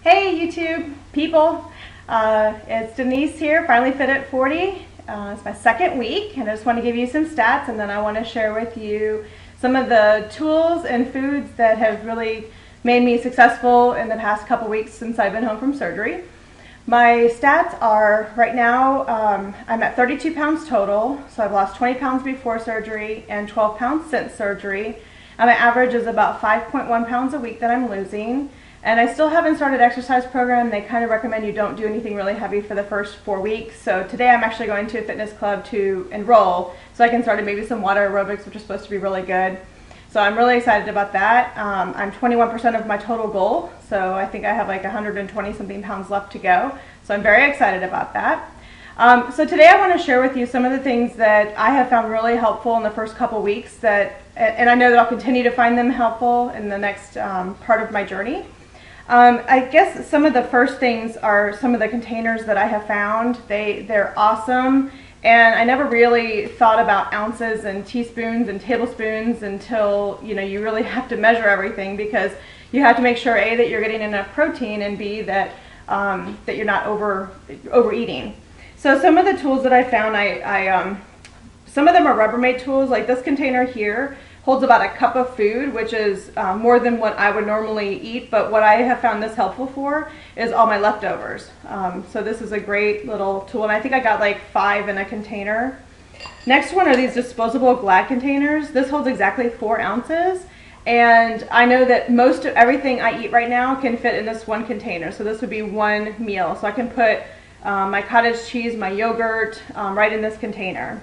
Hey YouTube people, it's Denise here, finally fit at 40. It's my second week and I just want to give you some stats, and then I want to share with you some of the tools and foods that have really made me successful in the past couple weeks since I've been home from surgery. My stats are right now, I'm at 32 pounds total, so I've lost 20 pounds before surgery and 12 pounds since surgery. And my average is about 5.1 pounds a week that I'm losing. And I still haven't started exercise program. They kind of recommend you don't do anything really heavy for the first 4 weeks. So today I'm actually going to a fitness club to enroll so I can start maybe some water aerobics, which is supposed to be really good. So I'm really excited about that. I'm 21% of my total goal, so I think I have like 120 something pounds left to go. So I'm very excited about that. So today I want to share with you some of the things that I have found really helpful in the first couple weeks and I know that I'll continue to find them helpful in the next part of my journey. I guess some of the first things are some of the containers that I have found. They're awesome, and I never really thought about ounces and teaspoons and tablespoons until you really have to measure everything, because you have to make sure A, that you're getting enough protein, and B, that that you're not overeating. So some of the tools that I found, some of them are Rubbermaid tools. Like this container here holds about a cup of food, which is more than what I would normally eat, but what I have found this helpful for is all my leftovers. So this is a great little tool, and I think I got like 5 in a container. Next one are these disposable Glad containers. This holds exactly 4 ounces, and I know that most of everything I eat right now can fit in this one container, so this would be one meal. So I can put my cottage cheese, my yogurt, right in this container.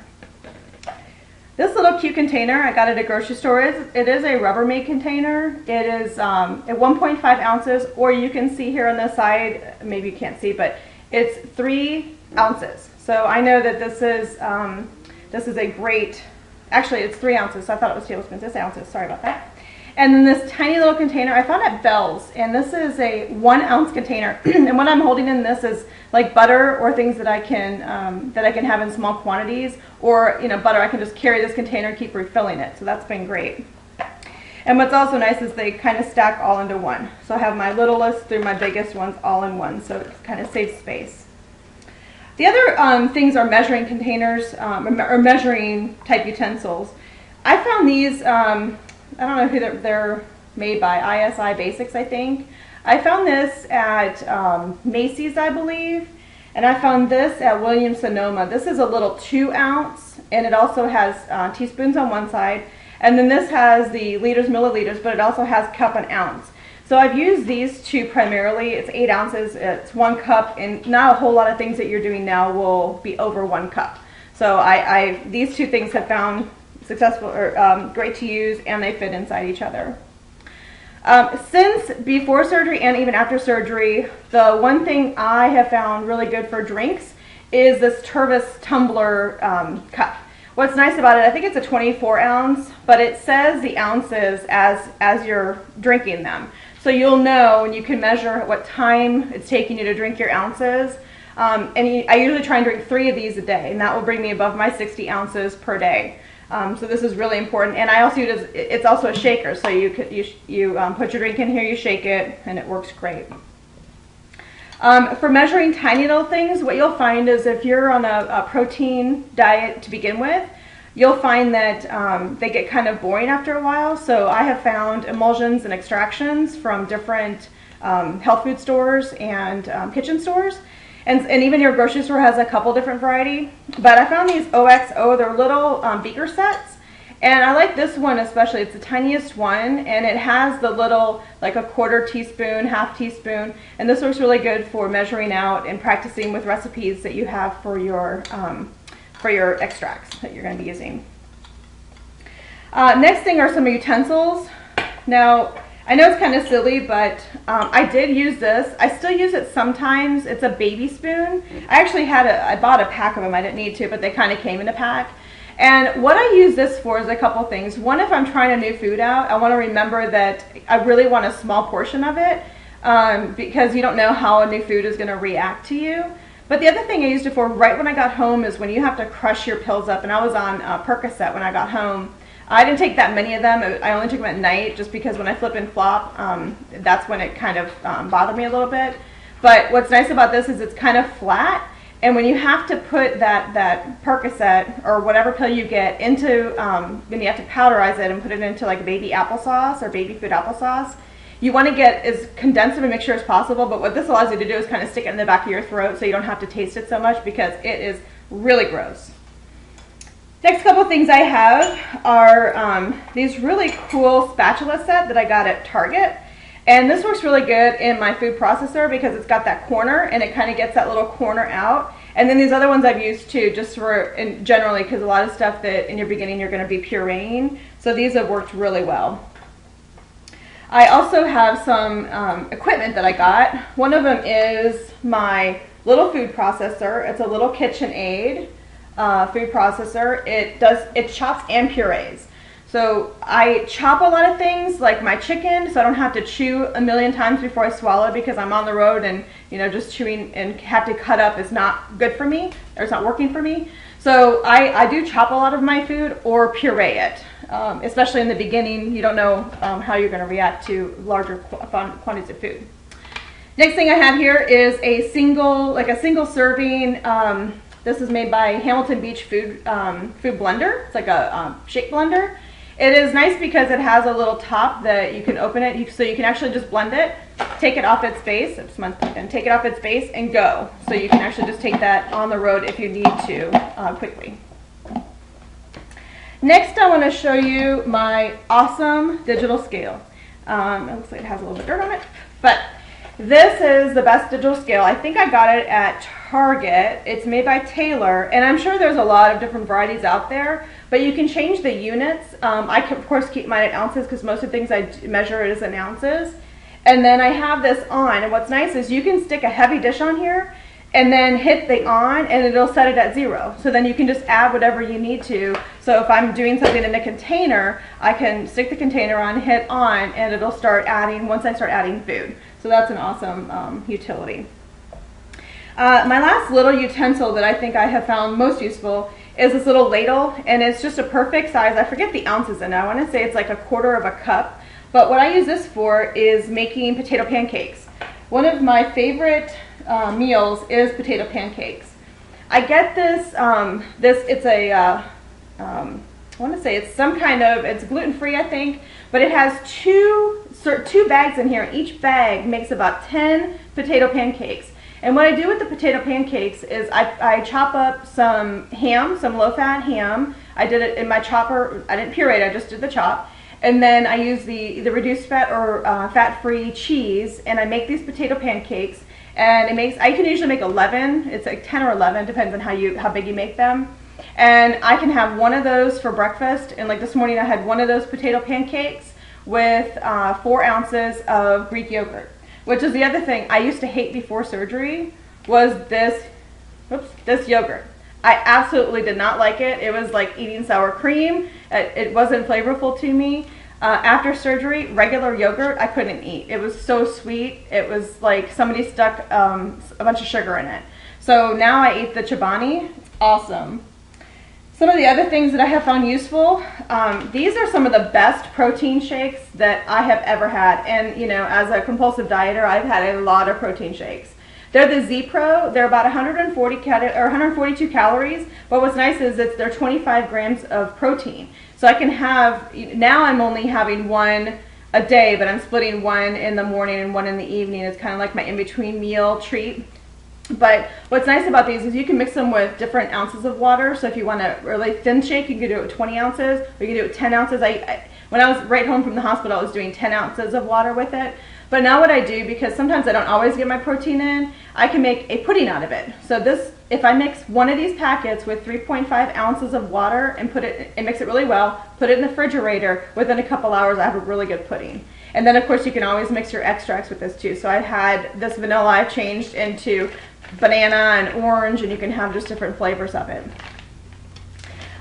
This little cute container, I got it at a grocery store. It is a Rubbermaid container. It is at 1.5 ounces, or you can see here on the side, maybe you can't see, but it's 3 ounces. So I know that this is a great, actually it's 3 ounces, so I thought it was tablespoons. It's ounces, sorry about that. And then this tiny little container I found at Bell's, and this is a 1 ounce container. And what I'm holding in this is like butter or things that I can have in small quantities, or butter. I can just carry this container and keep refilling it. So that's been great. And what's also nice is they kind of stack all into one. So I have my littlest through my biggest ones all in one, so it kind of saves space. The other things are measuring containers or measuring type utensils. I found these. I don't know who they're made by, ISI Basics, I think. I found this at Macy's, I believe, and I found this at Williams-Sonoma. This is a little 2 ounce, and it also has teaspoons on one side, and then this has the liters, milliliters, but it also has cup and ounce. So I've used these two primarily. It's 8 ounces, it's 1 cup, and not a whole lot of things that you're doing now will be over 1 cup. So these two things have found successful or great to use, and they fit inside each other. Since before surgery and even after surgery, the one thing I have found really good for drinks is this Tervis tumbler cup. What's nice about it, I think it's a 24 ounce, but it says the ounces as you're drinking them. So you'll know, and you can measure what time it's taking you to drink your ounces. I usually try and drink 3 of these a day, and that will bring me above my 60 ounces per day. So this is really important, and I also use it's also a shaker. So you put your drink in here, you shake it, and it works great. For measuring tiny little things, what you'll find is if you're on a protein diet to begin with, you'll find that they get kind of boring after a while. So I have found emulsions and extractions from different health food stores and kitchen stores. And even your grocery store has a couple different variety. But I found these OXO, they're little beaker sets. And I like this one especially. It's the tiniest one, and it has the little, like a 1/4 teaspoon, 1/2 teaspoon. And this works really good for measuring out and practicing with recipes that you have for your extracts that you're going to be using. Next thing are some utensils. Now, I know it's kind of silly, but I did use this. I still use it sometimes. It's a baby spoon. I bought a pack of them. I didn't need to, but they kind of came in a pack. And what I use this for is a couple things. One, if I'm trying a new food out, I want to remember that I really want a small portion of it because you don't know how a new food is going to react to you. But the other thing I used it for right when I got home is when you have to crush your pills up. And I was on Percocet when I got home. I didn't take that many of them. I only took them at night just because when I flip and flop, that's when it kind of bothered me a little bit. But what's nice about this is it's kind of flat, and when you have to put that Percocet or whatever pill you get into, then you have to powderize it and put it into like baby applesauce or baby food applesauce. You want to get as condensed of a mixture as possible, but what this allows you to do is kind of stick it in the back of your throat so you don't have to taste it so much because it is really gross. Next couple things I have are these really cool spatula set that I got at Target. And this works really good in my food processor because it's got that corner and it kind of gets that little corner out. And then these other ones I've used too, just for generally because a lot of stuff that in your beginning you're going to be pureeing. So these have worked really well. I also have some equipment that I got. One of them is my little food processor. It's a little KitchenAid food processor. It chops and purees. So I chop a lot of things like my chicken, so I don't have to chew a million times before I swallow because I'm on the road and just chewing and have to cut up is not good for me, or it's not working for me. So I do chop a lot of my food or puree it. Especially in the beginning, you don't know how you're going to react to larger quantities of food. Next thing I have here is a single serving. This is made by Hamilton Beach Food Blender. It's like a shake blender. It is nice because it has a little top that you can open it, so you can actually just blend it, take it off its base, and take it off its base and go. So you can actually just take that on the road if you need to quickly. Next, I want to show you my awesome digital scale. It looks like it has a little bit of dirt on it, but this is the best digital scale. I think I got it at Target. It's made by Taylor, and I'm sure there's a lot of different varieties out there, but you can change the units. I can, of course, keep mine at ounces because most of the things I measure it is in ounces. And then I have this on, and what's nice is you can stick a heavy dish on here and then hit the on and it'll set it at 0. So then you can just add whatever you need to. So if I'm doing something in a container, I can stick the container on, hit on, and it'll start adding once I start adding food. So that's an awesome utility. My last little utensil that I think I have found most useful is this little ladle, and it's just a perfect size. I forget the ounces in it. I want to say it's like 1/4 of a cup. But what I use this for is making potato pancakes. One of my favorite meals is potato pancakes. I get this, it's a, I want to say it's some kind of, it's gluten-free I think, but it has two bags in here. Each bag makes about 10 potato pancakes. And what I do with the potato pancakes is I chop up some ham, some low-fat ham. I did it in my chopper. I didn't puree it, I just did the chop. And then I use the reduced fat or fat-free cheese, and I make these potato pancakes. And it makes, I can usually make 11. It's like 10 or 11, depends on how big you make them. And I can have one of those for breakfast. And like this morning, I had one of those potato pancakes with 4 ounces of Greek yogurt, which is the other thing I used to hate before surgery was this yogurt. I absolutely did not like it. It was like eating sour cream. It wasn't flavorful to me. After surgery, regular yogurt I couldn't eat. It was so sweet. It was like somebody stuck a bunch of sugar in it. So now I eat the Chobani. It's awesome. Some of the other things that I have found useful, these are some of the best protein shakes that I have ever had. And as a compulsive dieter, I've had a lot of protein shakes. They're the Z-Pro. They're about 142 calories, but what's nice is they're 25 grams of protein. So I can have, now I'm only having one a day, but I'm splitting one in the morning and one in the evening. It's kind of like my in-between meal treat. But what's nice about these is you can mix them with different ounces of water. So if you want a really thin shake, you can do it with 20 ounces, or you can do it with 10 ounces. When I was right home from the hospital, I was doing 10 ounces of water with it. But now what I do, because sometimes I don't always get my protein in, I can make a pudding out of it. So this, if I mix one of these packets with 3.5 ounces of water and mix it really well, put it in the refrigerator, within a couple hours I have a really good pudding. And then of course you can always mix your extracts with this too. So I had this vanilla I've changed into banana and orange, and you can have just different flavors of it.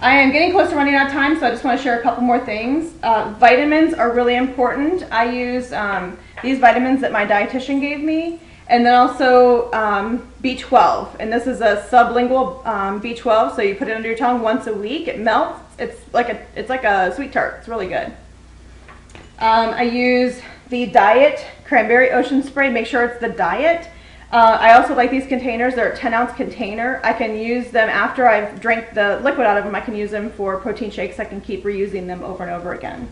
I am getting close to running out of time, so I just want to share a couple more things. Vitamins are really important. I use these vitamins that my dietitian gave me, And then also B12, and this is a sublingual B12, so you put it under your tongue once a week. It melts. It's like a sweet tart. It's really good. I use the Diet Cranberry Ocean Spray. Make sure it's the Diet. I also like these containers. They're a 10-ounce container. I can use them after I've drank the liquid out of them. I can use them for protein shakes. I can keep reusing them over and over again.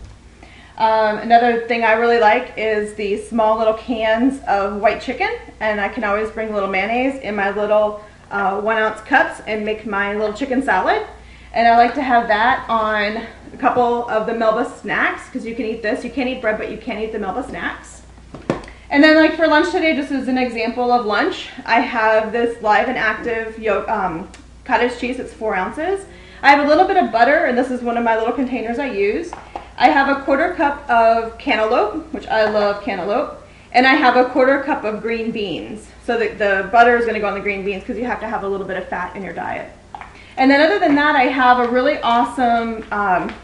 Another thing I really like is the small little cans of white chicken, and I can always bring a little mayonnaise in my little 1-ounce cups and make my little chicken salad. And I like to have that on a couple of the Melba snacks, because you can eat this. You can't eat bread, but you can eat the Melba snacks. And then like for lunch today, just as an example of lunch, I have this Live and Active cottage cheese. It's 4 ounces. I have a little bit of butter, and this is one of my little containers I use. I have a 1/4 cup of cantaloupe, which I love cantaloupe, and I have a 1/4 cup of green beans. So the butter is going to go on the green beans because you have to have a little bit of fat in your diet. And then other than that, I have a really awesome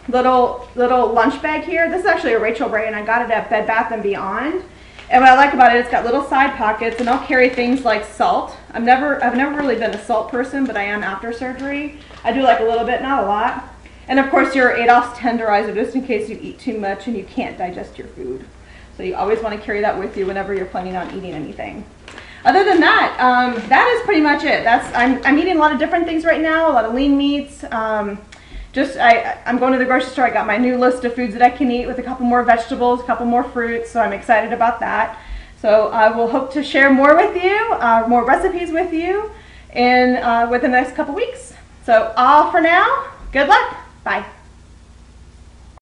little lunch bag here. This is actually a Rachel Ray, and I got it at Bed Bath & Beyond. And what I like about it, it's got little side pockets, and I'll carry things like salt. I've never really been a salt person, but I am after surgery. I do like a little bit, not a lot. And of course your Adolph's tenderizer, just in case you eat too much and you can't digest your food. So you always want to carry that with you whenever you're planning on eating anything. Other than that, that is pretty much it. I'm eating a lot of different things right now, a lot of lean meats. I'm going to the grocery store. I got my new list of foods that I can eat with a couple more vegetables, a couple more fruits, so I'm excited about that. So I will hope to share more with you, more recipes with you within the next couple weeks. So all for now, good luck. Bye.